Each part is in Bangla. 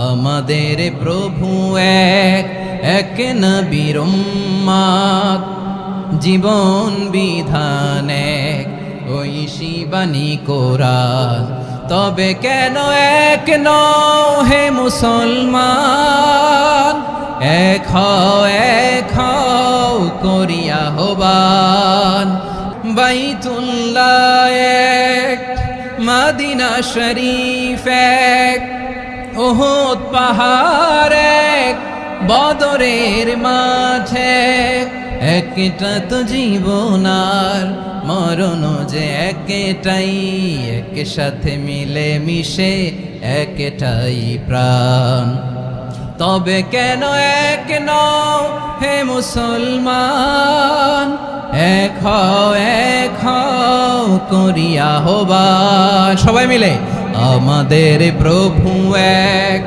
আমাদের প্রভু এক, এক নবীর উম্মত, জীবন বিধান এক, ঐশী বাণী কোরআন। তবে কেন এক নও হে মুসলমান, এক হও করিয়া আহ্বান। বাইতুল্লাহ এক, মদিনা শরীফ এক, উহুদ পাহাড় এক, বদরের মাঝে একটা তো জীবন আর মরণ যে একটাই, এক সাথে মিলে মিশে একটাই প্রাণ। তবে কেন এক নও হে মুসলমান, এক হও করিয়া আহ্বান। সবাই মিলে আমাদের প্রভু এক,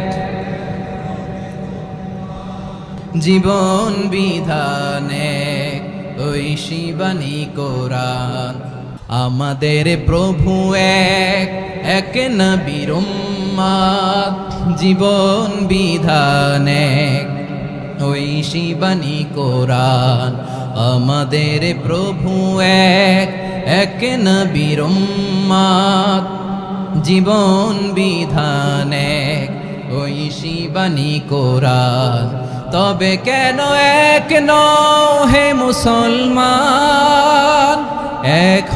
জীবন বিধান এক, ঐশী বাণী কোরআন। আমাদের প্রভু এক, এক নবীর উম্মত, জীবন বিধান এক, ঐশী বাণী কোরআন। আমাদের প্রভু এক, এক নবীর উম্মত, জীবন বিধান এক, ঐশী বাণী কোরআন। তবে কেন এক নও হে মুসলমান, এক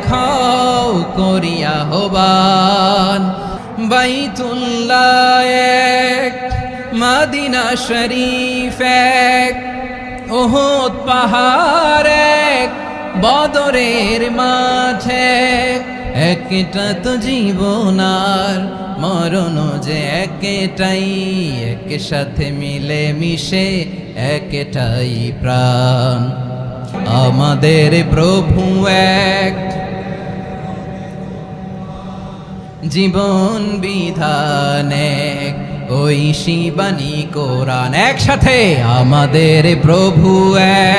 হও করিয়া আহ্বান। বাইতুল্লাহ এক, মদিনা শরীফ এক, উহুদ পাহাড় এক, বদরের মাঝে একটা তো জীবন আর মরণ যে একটাই, এক সাথে মিলে মিশে একটাই প্রাণ। আমাদের প্রভু এক, জীবন বিধান এক, ঐশী বাণী কোরআন। একসাথে আমাদের প্রভু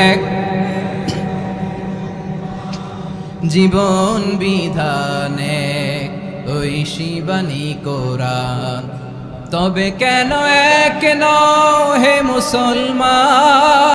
এক, জীবন বিধান এক, ঐশী বাণী কোরআন। তবে কেন এক নও হে মুসলমান।